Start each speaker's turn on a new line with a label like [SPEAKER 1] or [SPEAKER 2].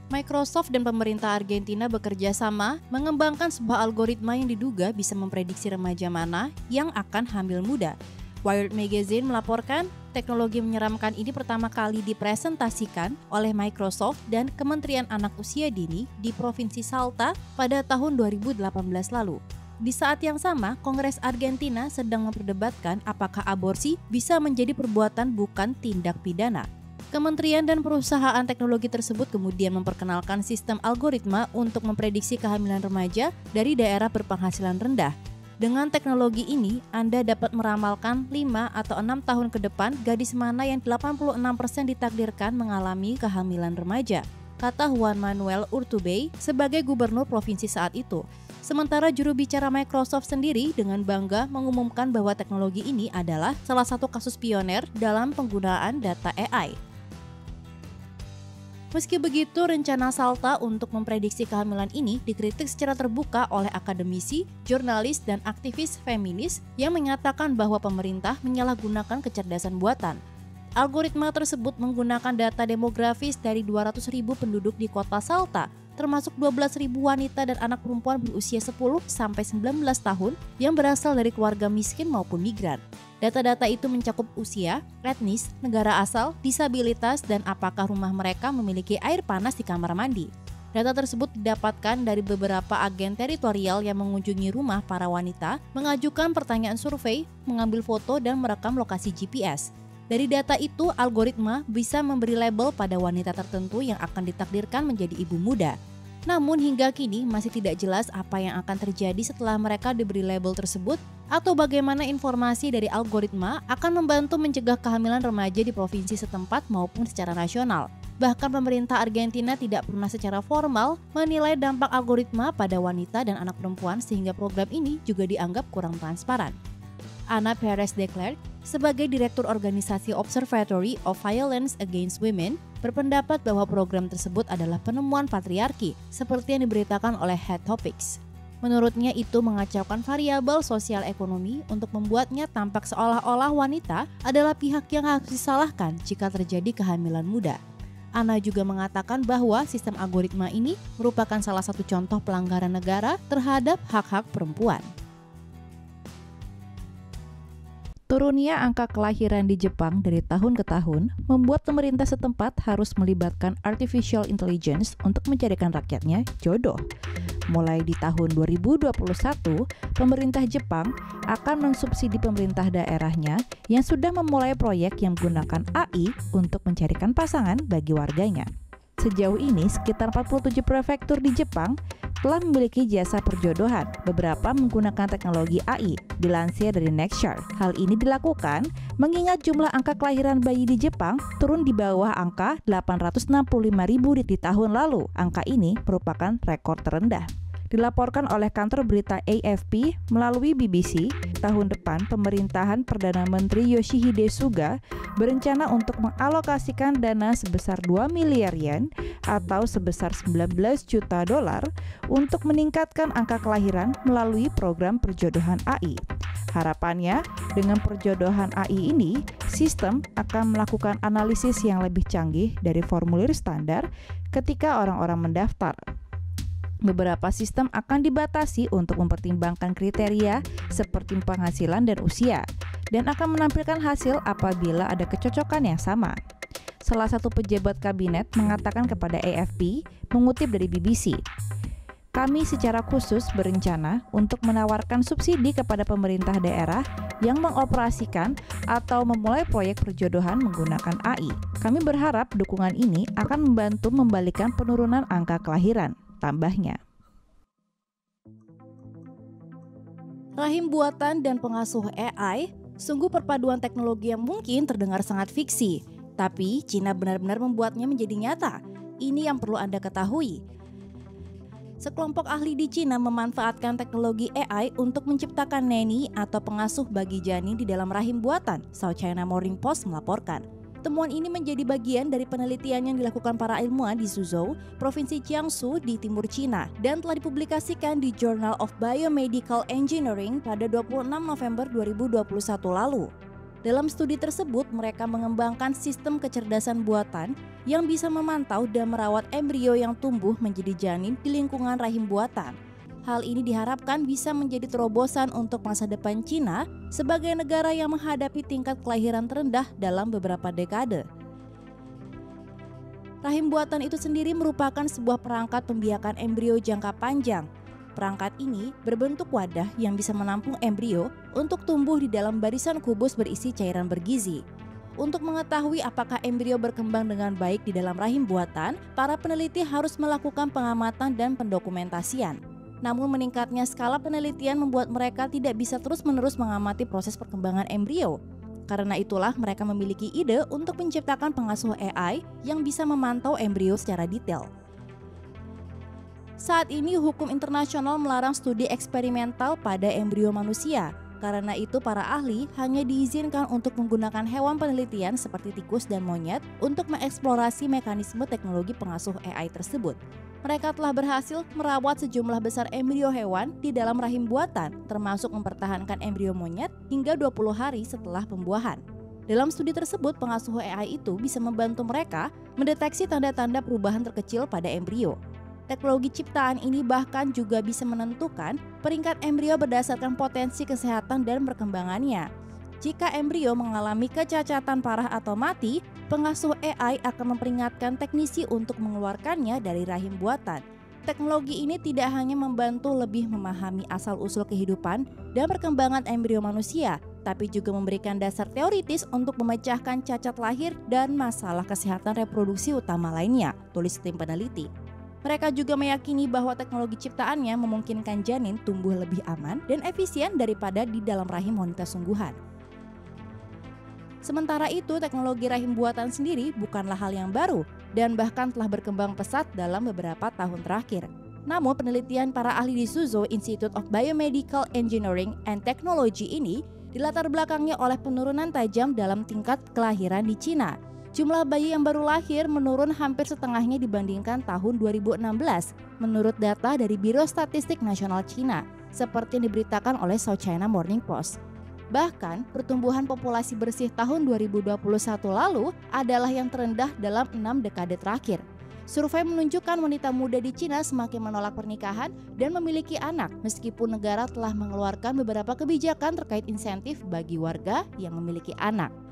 [SPEAKER 1] Microsoft dan pemerintah Argentina bekerja sama mengembangkan sebuah algoritma yang diduga bisa memprediksi remaja mana yang akan hamil muda. Wired Magazine melaporkan teknologi menyeramkan ini pertama kali dipresentasikan oleh Microsoft dan Kementerian Anak Usia Dini di Provinsi Salta pada tahun 2018 lalu. Di saat yang sama, Kongres Argentina sedang memperdebatkan apakah aborsi bisa menjadi perbuatan bukan tindak pidana. Kementerian dan perusahaan teknologi tersebut kemudian memperkenalkan sistem algoritma untuk memprediksi kehamilan remaja dari daerah berpenghasilan rendah. Dengan teknologi ini, Anda dapat meramalkan 5 atau 6 tahun ke depan gadis mana yang 86% ditakdirkan mengalami kehamilan remaja, kata Juan Manuel Urtubey sebagai gubernur provinsi saat itu. Sementara juru bicara Microsoft sendiri dengan bangga mengumumkan bahwa teknologi ini adalah salah satu kasus pioner dalam penggunaan data AI. Meski begitu, rencana Salta untuk memprediksi kehamilan ini dikritik secara terbuka oleh akademisi, jurnalis, dan aktivis feminis yang menyatakan bahwa pemerintah menyalahgunakan kecerdasan buatan. Algoritma tersebut menggunakan data demografis dari 200.000 penduduk di kota Salta, termasuk 12.000 wanita dan anak perempuan berusia 10-19 tahun yang berasal dari keluarga miskin maupun migran. Data-data itu mencakup usia, etnis, negara asal, disabilitas, dan apakah rumah mereka memiliki air panas di kamar mandi. Data tersebut didapatkan dari beberapa agen teritorial yang mengunjungi rumah para wanita, mengajukan pertanyaan survei, mengambil foto, dan merekam lokasi GPS. Dari data itu, algoritma bisa memberi label pada wanita tertentu yang akan ditakdirkan menjadi ibu muda. Namun hingga kini masih tidak jelas apa yang akan terjadi setelah mereka diberi label tersebut atau bagaimana informasi dari algoritma akan membantu mencegah kehamilan remaja di provinsi setempat maupun secara nasional. Bahkan pemerintah Argentina tidak pernah secara formal menilai dampak algoritma pada wanita dan anak perempuan sehingga program ini juga dianggap kurang transparan. Ana Perez de Klerk, sebagai Direktur Organisasi Observatory of Violence Against Women, berpendapat bahwa program tersebut adalah penemuan patriarki, seperti yang diberitakan oleh Head Topics. Menurutnya itu mengacaukan variabel sosial ekonomi untuk membuatnya tampak seolah-olah wanita adalah pihak yang harus disalahkan jika terjadi kehamilan muda. Ana juga mengatakan bahwa sistem algoritma ini merupakan salah satu contoh pelanggaran negara terhadap hak-hak perempuan. Turunnya angka kelahiran di Jepang dari tahun ke tahun membuat pemerintah setempat harus melibatkan artificial intelligence untuk mencarikan rakyatnya jodoh. Mulai di tahun 2021, pemerintah Jepang akan mensubsidi pemerintah daerahnya yang sudah memulai proyek yang menggunakan AI untuk mencarikan pasangan bagi warganya. Sejauh ini, sekitar 47 prefektur di Jepang telah memiliki jasa perjodohan, beberapa menggunakan teknologi AI, dilansir dari Nextchart. Hal ini dilakukan mengingat jumlah angka kelahiran bayi di Jepang turun di bawah angka 865.000 di tahun lalu. Angka ini merupakan rekor terendah. Dilaporkan oleh kantor berita AFP melalui BBC, tahun depan pemerintahan Perdana Menteri Yoshihide Suga berencana untuk mengalokasikan dana sebesar 2 miliar yen atau sebesar 19 juta dolar untuk meningkatkan angka kelahiran melalui program perjodohan AI. Harapannya, dengan perjodohan AI ini, sistem akan melakukan analisis yang lebih canggih dari formulir standar ketika orang-orang mendaftar. Beberapa sistem akan dibatasi untuk mempertimbangkan kriteria seperti penghasilan dan usia, dan akan menampilkan hasil apabila ada kecocokan yang sama. Salah satu pejabat kabinet mengatakan kepada AFP, mengutip dari BBC, "Kami secara khusus berencana untuk menawarkan subsidi kepada pemerintah daerah yang mengoperasikan atau memulai proyek perjodohan menggunakan AI. Kami berharap dukungan ini akan membantu membalikan penurunan angka kelahiran," tambahnya. Rahim buatan dan pengasuh AI sungguh perpaduan teknologi yang mungkin terdengar sangat fiksi, tapi Cina benar-benar membuatnya menjadi nyata. Ini yang perlu Anda ketahui. Sekelompok ahli di Cina memanfaatkan teknologi AI untuk menciptakan neni atau pengasuh bagi janin di dalam rahim buatan, South China Morning Post melaporkan. Temuan ini menjadi bagian dari penelitian yang dilakukan para ilmuwan di Suzhou, Provinsi Jiangsu di timur Cina, dan telah dipublikasikan di Journal of Biomedical Engineering pada 26 November 2021 lalu. Dalam studi tersebut, mereka mengembangkan sistem kecerdasan buatan yang bisa memantau dan merawat embrio yang tumbuh menjadi janin di lingkungan rahim buatan. Hal ini diharapkan bisa menjadi terobosan untuk masa depan Cina sebagai negara yang menghadapi tingkat kelahiran terendah dalam beberapa dekade. Rahim buatan itu sendiri merupakan sebuah perangkat pembiakan embrio jangka panjang. Perangkat ini berbentuk wadah yang bisa menampung embrio untuk tumbuh di dalam barisan kubus berisi cairan bergizi. Untuk mengetahui apakah embrio berkembang dengan baik di dalam rahim buatan, para peneliti harus melakukan pengamatan dan pendokumentasian. Namun meningkatnya skala penelitian membuat mereka tidak bisa terus-menerus mengamati proses perkembangan embrio. Karena itulah mereka memiliki ide untuk menciptakan pengasuh AI yang bisa memantau embrio secara detail. Saat ini hukum internasional melarang studi eksperimental pada embrio manusia. Karena itu para ahli hanya diizinkan untuk menggunakan hewan penelitian seperti tikus dan monyet untuk mengeksplorasi mekanisme teknologi pengasuh AI tersebut. Mereka telah berhasil merawat sejumlah besar embrio hewan di dalam rahim buatan, termasuk mempertahankan embrio monyet hingga 20 hari setelah pembuahan. Dalam studi tersebut, pengasuh AI itu bisa membantu mereka mendeteksi tanda-tanda perubahan terkecil pada embrio. Teknologi ciptaan ini bahkan juga bisa menentukan peringkat embrio berdasarkan potensi kesehatan dan perkembangannya. Jika embrio mengalami kecacatan parah atau mati, pengasuh AI akan memperingatkan teknisi untuk mengeluarkannya dari rahim buatan. Teknologi ini tidak hanya membantu lebih memahami asal-usul kehidupan dan perkembangan embrio manusia, tapi juga memberikan dasar teoritis untuk memecahkan cacat lahir dan masalah kesehatan reproduksi utama lainnya, tulis tim peneliti. Mereka juga meyakini bahwa teknologi ciptaannya memungkinkan janin tumbuh lebih aman dan efisien daripada di dalam rahim wanita sungguhan. Sementara itu, teknologi rahim buatan sendiri bukanlah hal yang baru dan bahkan telah berkembang pesat dalam beberapa tahun terakhir. Namun, penelitian para ahli di Suzhou Institute of Biomedical Engineering and Technology ini dilatar belakangnya oleh penurunan tajam dalam tingkat kelahiran di Cina. Jumlah bayi yang baru lahir menurun hampir setengahnya dibandingkan tahun 2016, menurut data dari Biro Statistik Nasional Cina, seperti yang diberitakan oleh South China Morning Post. Bahkan, pertumbuhan populasi bersih tahun 2021 lalu adalah yang terendah dalam 6 dekade terakhir. Survei menunjukkan wanita muda di Cina semakin menolak pernikahan dan memiliki anak, meskipun negara telah mengeluarkan beberapa kebijakan terkait insentif bagi warga yang memiliki anak.